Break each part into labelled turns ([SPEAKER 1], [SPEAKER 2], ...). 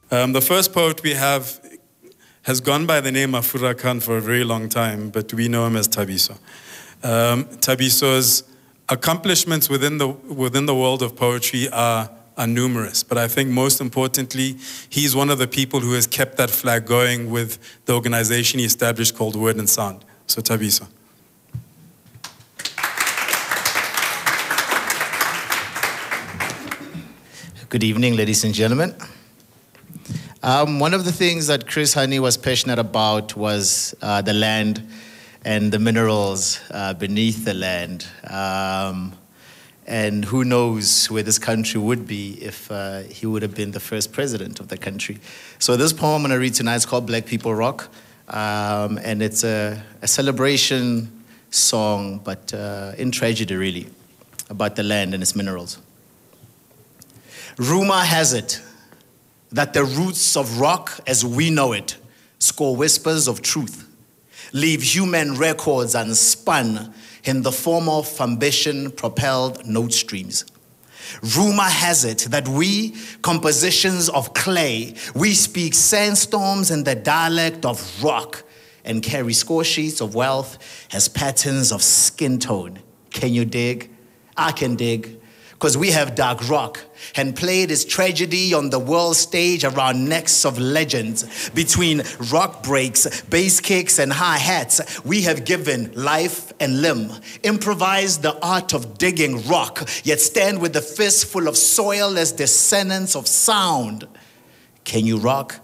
[SPEAKER 1] The first poet we have has gone by the name Afurakan for a very long time, but we know him as Thabiso. Thabiso's accomplishments within the world of poetry are numerous, but I think most importantly, he's one of the people who has kept that flag going with the organization he established called Word and Sound. So Thabiso.
[SPEAKER 2] Good evening, ladies and gentlemen. One of the things that Chris Hani was passionate about was the land and the minerals beneath the land. And who knows where this country would be if he would have been the first president of the country. So this poem I'm going to read tonight is called Black People Rock. And it's a celebration song, but in tragedy really, about the land and its minerals. Rumor has it that the roots of rock as we know it score whispers of truth, leave human records unspun in the form of ambition-propelled note streams. Rumor has it that we, compositions of clay, we speak sandstorms in the dialect of rock and carry score sheets of wealth as patterns of skin tone. Can you dig? I can dig. Because we have dug rock and played its tragedy on the world stage around necks of legends. Between rock breaks, bass kicks, and hi-hats, we have given life and limb, improvised the art of digging rock, yet stand with a fist full of soil as descendants of sound. Can you rock?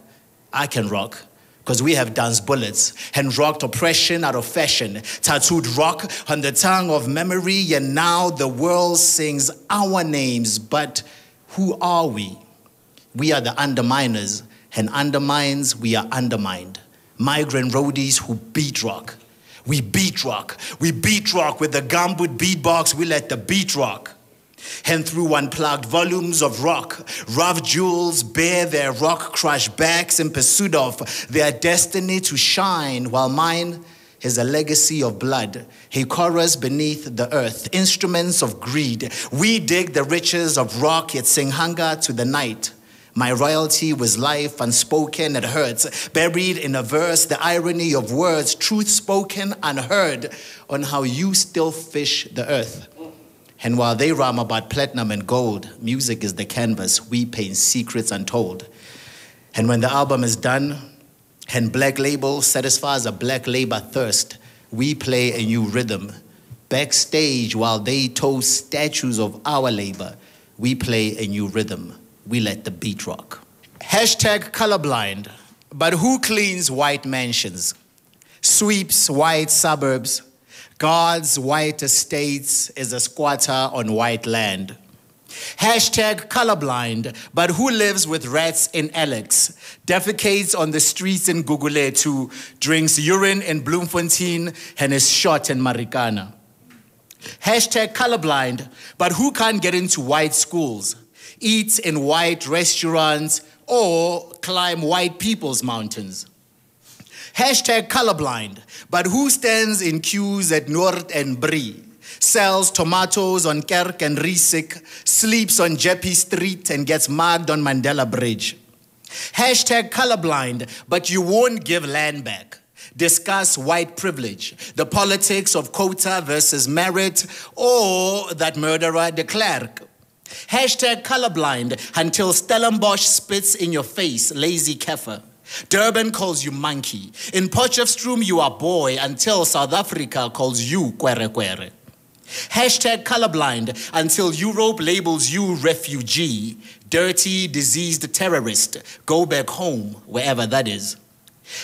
[SPEAKER 2] I can rock. Because we have danced bullets and rocked oppression out of fashion, tattooed rock on the tongue of memory, and now the world sings our names. But who are we? We are the underminers, and undermines, we are undermined. Migrant roadies who beat rock. We beat rock. We beat rock with the gumboot beatbox, we let the beat rock. And through unplugged volumes of rock, rough jewels bear their rock-crushed backs in pursuit of their destiny to shine, while mine is a legacy of blood, a chorus beneath the earth, instruments of greed. We dig the riches of rock, yet sing hunger to the night. My royalty was life unspoken, it hurts, buried in a verse, the irony of words, truth spoken unheard, on how you still fish the earth. And while they rhyme about platinum and gold, music is the canvas, we paint secrets untold. And when the album is done, and Black Label satisfies a black labor thirst, we play a new rhythm. Backstage, while they toast statues of our labor, we play a new rhythm. We let the beat rock. Hashtag colorblind, but who cleans white mansions? Sweeps white suburbs? God's white estates is a squatter on white land. Hashtag colorblind, but who lives with rats in Alex, defecates on the streets in Guguletu, drinks urine in Bloemfontein, and is shot in Marikana. Hashtag colorblind, but who can't get into white schools, eat in white restaurants, or climb white people's mountains? Hashtag colorblind, but who stands in queues at Noord and Brie, sells tomatoes on Kerk and Riesik, sleeps on Jeppy Street and gets mugged on Mandela Bridge? Hashtag colorblind, but you won't give land back. Discuss white privilege, the politics of quota versus merit, or that murderer de Klerk. Hashtag colorblind until Stellenbosch spits in your face, lazy kefir. Durban calls you monkey. In Potchefstroom, you are boy until South Africa calls you kwere kwere. Hashtag colorblind until Europe labels you refugee, dirty, diseased terrorist. Go back home, wherever that is.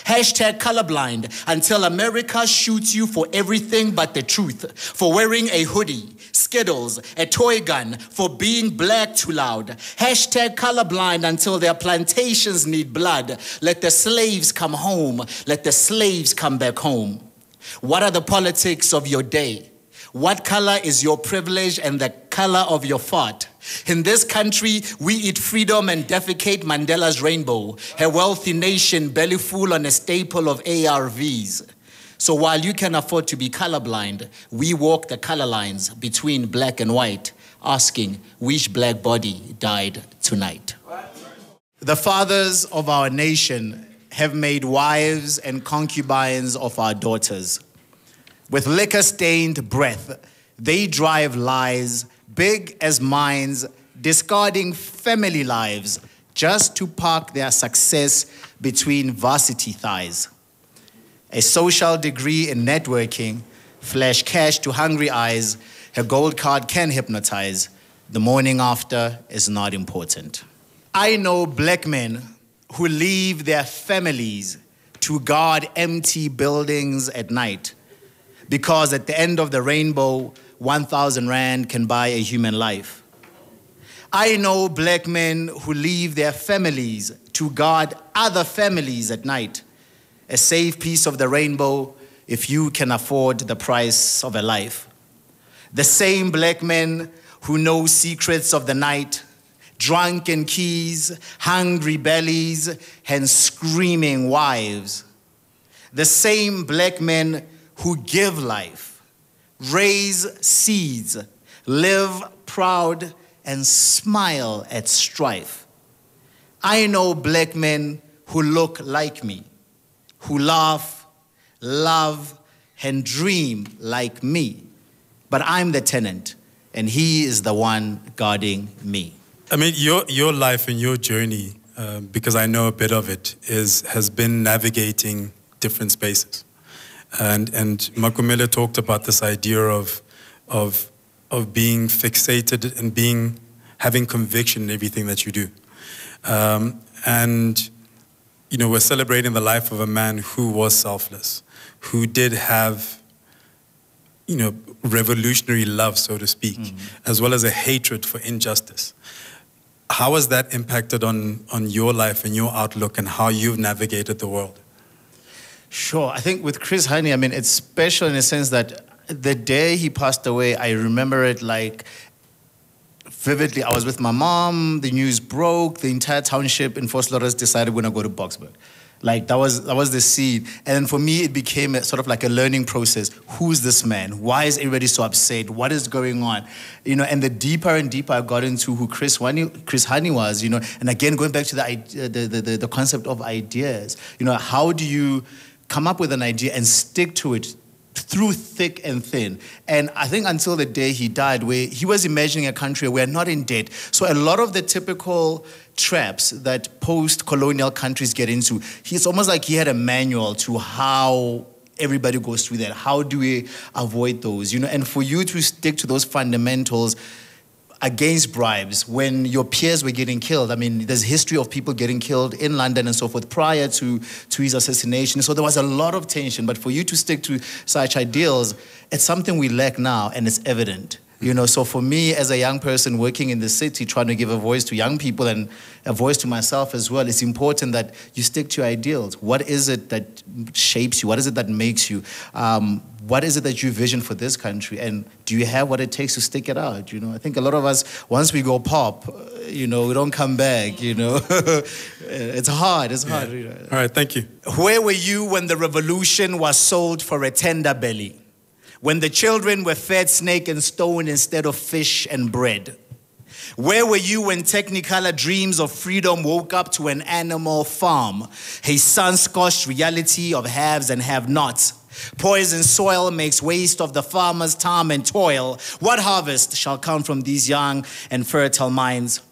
[SPEAKER 2] Hashtag colorblind until America shoots you for everything but the truth, for wearing a hoodie, Skittles, a toy gun, for being black too loud. Hashtag colorblind until their plantations need blood. Let the slaves come home. Let the slaves come back home. What are the politics of your day? What color is your privilege and the color of your fart? In this country, we eat freedom and defecate Mandela's rainbow, a wealthy nation belly full on a staple of ARVs. So while you can afford to be colorblind, we walk the color lines between black and white, asking which black body died tonight. The fathers of our nation have made wives and concubines of our daughters. With liquor-stained breath, they drive lies big as mines, discarding family lives just to park their success between varsity thighs. A social degree in networking, flash cash to hungry eyes, a gold card can hypnotize. The morning after is not important. I know black men who leave their families to guard empty buildings at night because at the end of the rainbow, 1,000 Rand can buy a human life. I know black men who leave their families to guard other families at night. A safe piece of the rainbow if you can afford the price of a life. The same black men who know secrets of the night, drunken keys, hungry bellies, and screaming wives. The same black men who give life, raise seeds, live proud, and smile at strife. I know black men who look like me, who laugh, love, and dream like me. But I'm the tenant, and he is the one guarding me.
[SPEAKER 1] I mean, your life and your journey, because I know a bit of it, has been navigating different spaces. And Makhafula talked about this idea of being fixated and having conviction in everything that you do. And you know, we're celebrating the life of a man who was selfless, who did have, you know, revolutionary love, so to speak, as well as a hatred for injustice. How has that impacted on your life and your outlook and how you've navigated the world?
[SPEAKER 2] Sure. I think with Chris Hani, I mean, it's special in a sense that the day he passed away, I remember it like vividly. I was with my mom, the news broke, the entire township in Vosloorus decided we're going to go to Boksburg. Like, that was the scene. And for me, it became sort of like a learning process. Who's this man? Why is everybody so upset? What is going on? You know, and the deeper and deeper I got into who Chris Hani was, you know, and again, going back to the concept of ideas, you know, how do you come up with an idea and stick to it through thick and thin? And I think until the day he died, where he was imagining a country where we're not in debt. So a lot of the typical traps that post-colonial countries get into, it's almost like he had a manual to how everybody goes through that. How do we avoid those? You know, and for you to stick to those fundamentals against bribes when your peers were getting killed. I mean, there's history of people getting killed in London and so forth prior to his assassination. So there was a lot of tension. But for you to stick to such ideals, it's something we lack now, and it's evident. You know, so for me, as a young person working in the city, trying to give a voice to young people and a voice to myself as well, it's important that you stick to your ideals. What is it that shapes you? What is it that makes you? What is it that you vision for this country? And do you have what it takes to stick it out? You know, I think a lot of us, once we go pop, you know, we don't come back, you know. It's hard, it's hard. You know.
[SPEAKER 1] All right, thank you.
[SPEAKER 2] Where were you when the revolution was sold for a tender belly? When the children were fed snake and stone instead of fish and bread? Where were you when Technicolor dreams of freedom woke up to an animal farm? A sun-scorched reality of haves and have-nots. Poison soil makes waste of the farmer's time and toil. What harvest shall come from these young and fertile minds?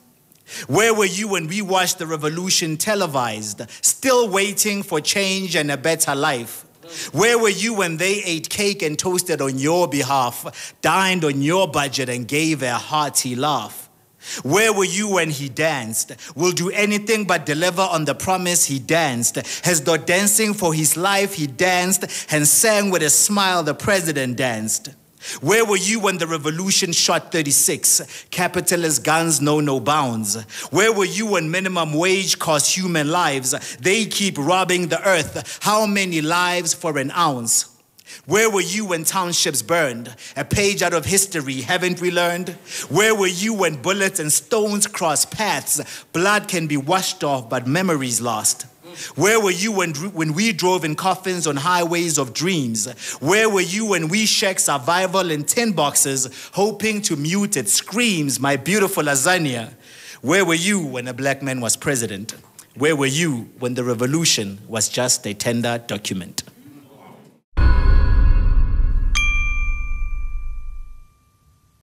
[SPEAKER 2] Where were you when we watched the revolution televised, still waiting for change and a better life? Where were you when they ate cake and toasted on your behalf, dined on your budget and gave a hearty laugh? Where were you when he danced? Will do anything but deliver on the promise he danced. As though dancing for his life he danced and sang with a smile the president danced. Where were you when the revolution shot 36? Capitalist guns know no bounds. Where were you when minimum wage cost human lives? They keep robbing the earth. How many lives for an ounce? Where were you when townships burned? A page out of history, haven't we learned? Where were you when bullets and stones cross paths? Blood can be washed off, but memories lost. Where were you when we drove in coffins on highways of dreams? Where were you when we shared survival in tin boxes, hoping to mute its screams, my beautiful lasagna? Where were you when a black man was president? Where were you when the revolution was just a tender document?